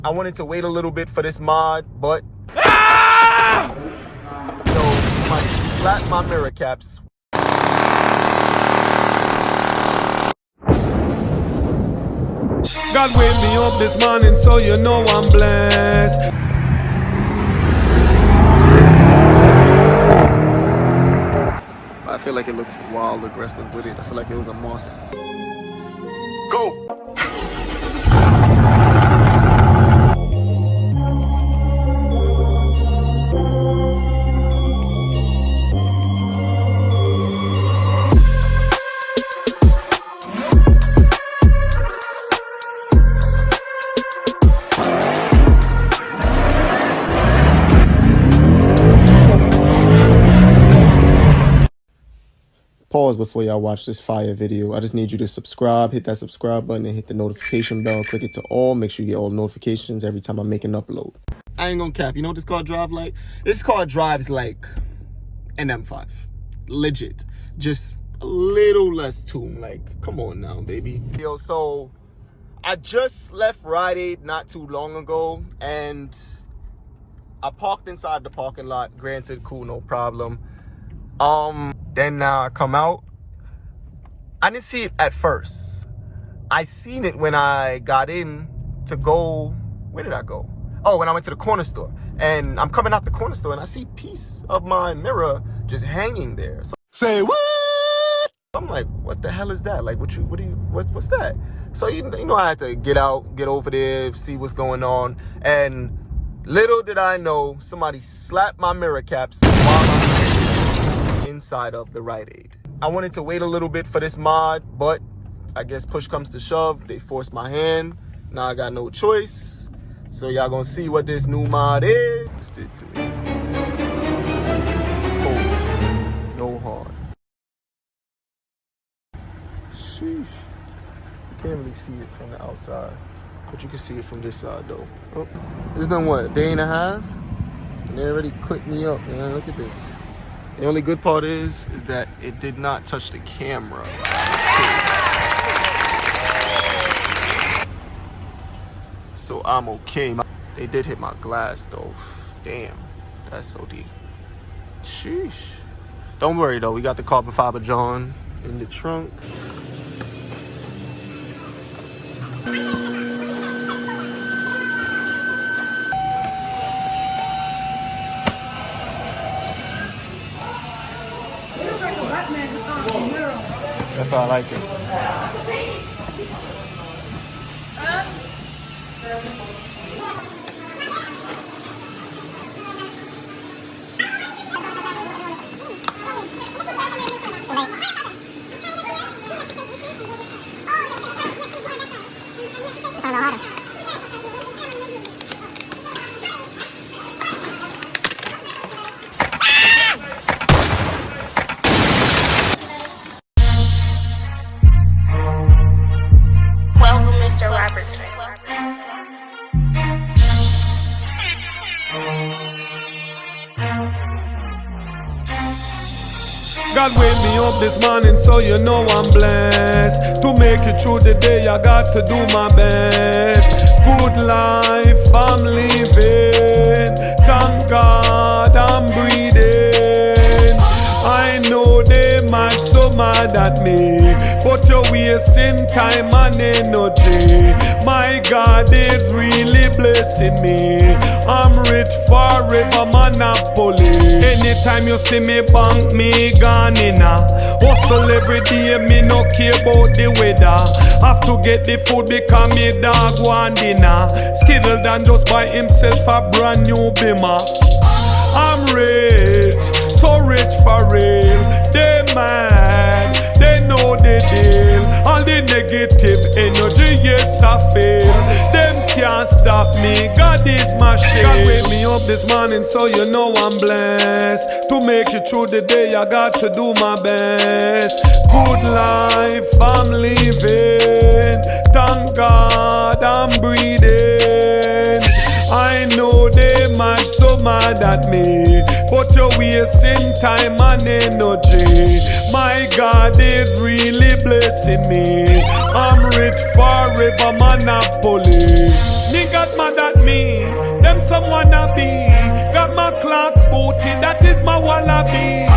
I wanted to wait a little bit for this mod, but somebody slapped my mirror caps. God wake me up this morning, so you know I'm blessed. I feel like it looks wild aggressive with it. I feel like it was a moss. Go! Pause before y'all watch this fire video. I just need you to subscribe, hit that subscribe button, and hit the notification bell. Click it to all. Make sure you get all notifications every time I make an upload. I ain't gonna cap. You know what this car drives like? This car drives like an M5. Legit. Just a little less tune. Like, come on now, baby. Yo, so I just left Rite Aid not too long ago, and I parked inside the parking lot. Granted, cool, no problem. Then now I come out. I didn't see it at first. I seen it when I got in to go. Where did I go? Oh, when I went to the corner store. And I'm coming out the corner store and I see a piece of my mirror just hanging there. So, say what? I'm like, what the hell is that? Like, what's that? So you know I had to get out, get over there, see what's going on. And little did I know, somebody slapped my mirror caps while I'm inside of the Rite Aid. I wanted to wait a little bit for this mod, but I guess push comes to shove. They forced my hand. Now I got no choice. So y'all gonna see what this new mod is. Stick to it. Cold, no hard. Sheesh. You can't really see it from the outside, but you can see it from this side though. Oh. It's been what, a day and a half? And they already clicked me up, man. Look at this. The only good part is that it did not touch the camera. So I'm okay. They did hit my glass though. Damn, that's so deep. Sheesh. Don't worry though, we got the carbon fiber John in the trunk. That's how I like it. God wake me up this morning, so you know I'm blessed. To make it through the day, I got to do my best. Good life I'm living. Thank God I'm breathing. I know they mad, so mad at me, but you're wasting time and energy. My God is really blessing me. I'm rich forever, monopoly. Anytime you see me bank, me gone in a hustle every day, me no care about the weather. Have to get the food because me dog want dinner. Skittle than just buy himself a brand new Beamer. I'm rich, so rich for real. They mad, they know the deal. All the negative energy, yes I feel. Them can't stop me, God is my shield. God wake me up this morning, so you know I'm blessed. To make it through the day, I got to do my best. Good life I'm living. Thank God I'm breathing. I know they mad, so mad at me, but you're wasting time and energy. My God is really blessing me. I'm rich forever, monopoly. Niggas mad at me, them some wanna be. Got my clocks booty, that is my wallaby.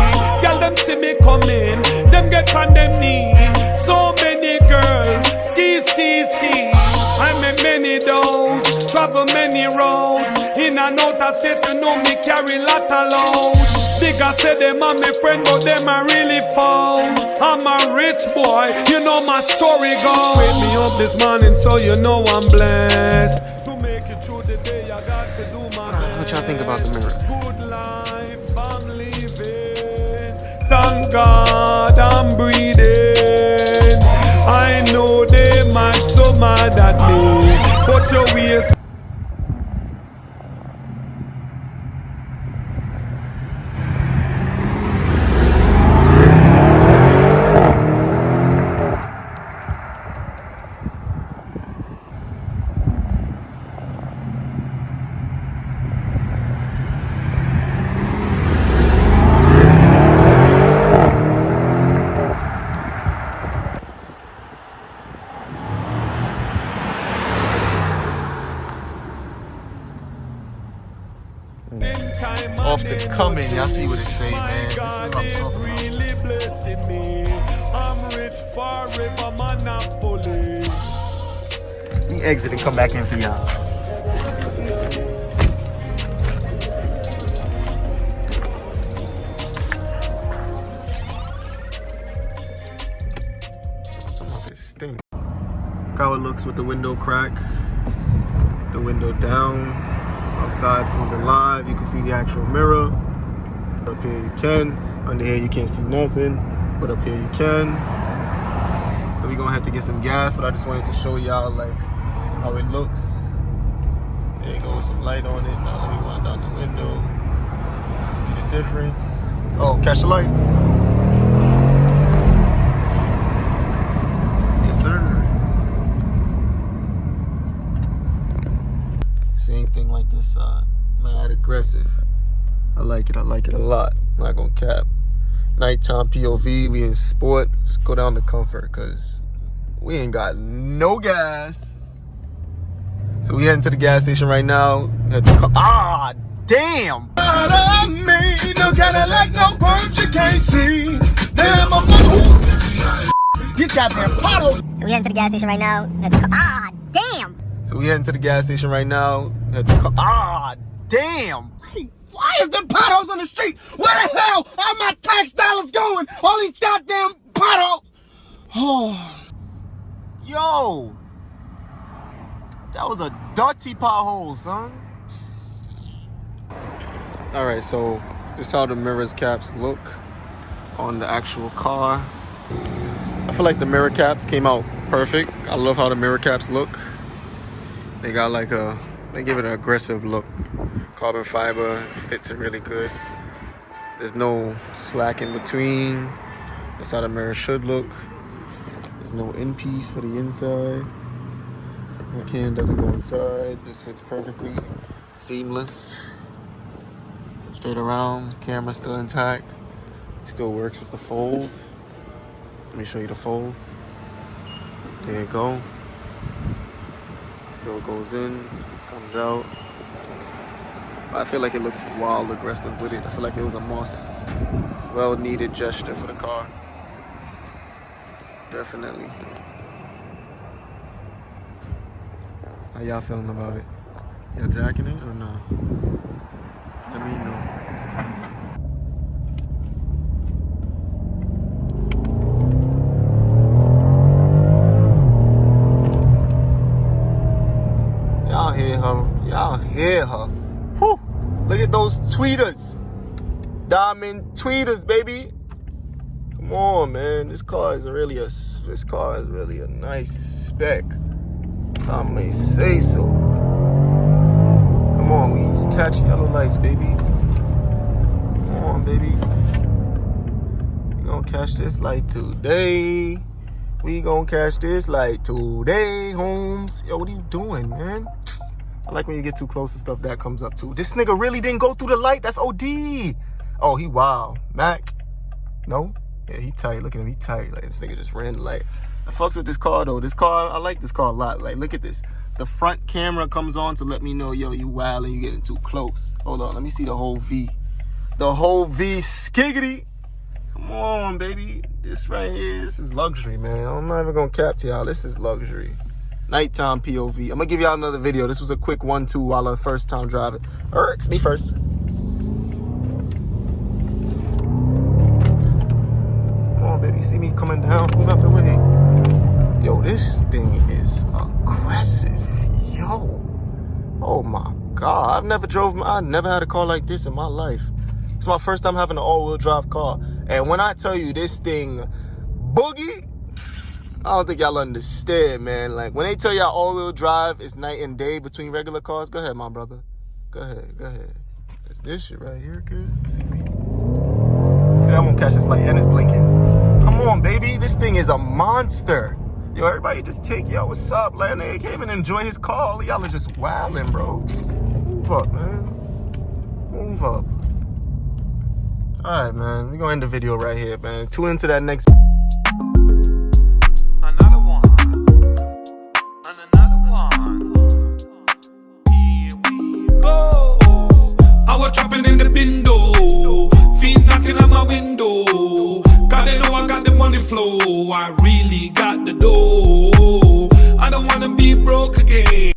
Girl, them see me coming, them get on them knee. So many girls, ski, ski, ski. I make many doors, travel many roads. In and out of state, you know me carry lot of loads. Nigga say them are my friend, but them are really false. I'm a rich boy, you know my story goes. Wake me up this morning, so you know I'm blessed. To make it through the day, I got to do my best. What y'all think about the mirror? Good life, I'm living. Thank God I'm breathing. I know they might so mad at me, but your ways. Off the coming, y'all see what it say, man. This is what I'm talking about. Let me exit and come back in for y'all. Some of this stink. Look how it looks with the window crack, the window down. Outside seems alive. You can see the actual mirror. Up here you can. Under here you can't see nothing, but up here you can. So we're gonna have to get some gas, but I just wanted to show y'all like how it looks. There you go with some light on it. Now let me wind down the window. You see the difference. Oh, catch the light. Yes, sir. Same thing like this side. Mad aggressive. I like it a lot. Not gonna cap. Nighttime POV, we in sport. Let's go down to comfort because we ain't got no gas. So we heading to the gas station right now. Ah, damn! No Cadillac, no perms you can't see. Damn, these goddamn potholes. So we heading to the gas station right now. Ah, damn! So we heading to the gas station right now. Ah, damn! Hey, why is there potholes on the street? Where the hell are my tax dollars going? All these goddamn potholes! Oh. Yo! That was a dirty pothole, son. Alright, so this is how the mirrors caps look on the actual car. I feel like the mirror caps came out perfect. I love how the mirror caps look. They got like they give it an aggressive look. Carbon fiber fits it really good. There's no slack in between. That's how the mirror should look. There's no end piece for the inside. The can doesn't go inside. This fits perfectly. Seamless. Straight around. Camera still intact. Still works with the fold. Let me show you the fold. There you go. Still goes in, comes out. I feel like it looks wild aggressive with it. I feel like it was a most well-needed gesture for the car. Definitely. How y'all feeling about it? Y'all jacking it or no? Let me know. Y'all hear her. Y'all hear her. Whew. Look at those tweeters. Diamond tweeters, baby. Come on, man. This car is really a nice spec. If I may say so. Come on, we catch yellow lights, baby. Come on, baby. We gonna catch this light today. We gonna catch this light today, Holmes. Yo, what are you doing, man? I like when you get too close to stuff that comes up too. This nigga really didn't go through the light. That's OD. Oh, he wild. Mac. No? Yeah, he tight. Look at him. He tight. Like, this nigga just ran the light. I fucks with this car, though. This car, I like this car a lot. Like, look at this. The front camera comes on to let me know, yo, you wild and you getting too close. Hold on. Let me see the whole V. The whole V skiggity. Come on, baby. This right here, this is luxury, man. I'm not even going to cap to y'all. This is luxury. Nighttime POV. I'm going to give y'all another video. This was a quick 1-2 while I'm first time driving. It's me first. Baby, you see me coming down, move out the way. Yo, this thing is aggressive. Yo, oh my God, I never had a car like this in my life. It's my first time having an all-wheel drive car, and when I tell you this thing boogie, I don't think y'all understand, man. Like, when they tell y'all all-wheel drive is night and day between regular cars, go ahead, my brother, go ahead. It's this shit right here, cuz. See me? See, I won't catch this light, and it's blinking. Come on, baby. This thing is a monster. Yo, everybody just take, yo, what's up? Like, nigga came and enjoy his call. Y'all are just wildin', bro. Move up, man. Move up. All right, man. We're going to end the video right here, man. Tune into that next... Another one. And another one. Here we go. I was trapping in the window. Fiends knocking at my window. Cause they know I got the money flow. I really got the dough. I don't wanna be broke again.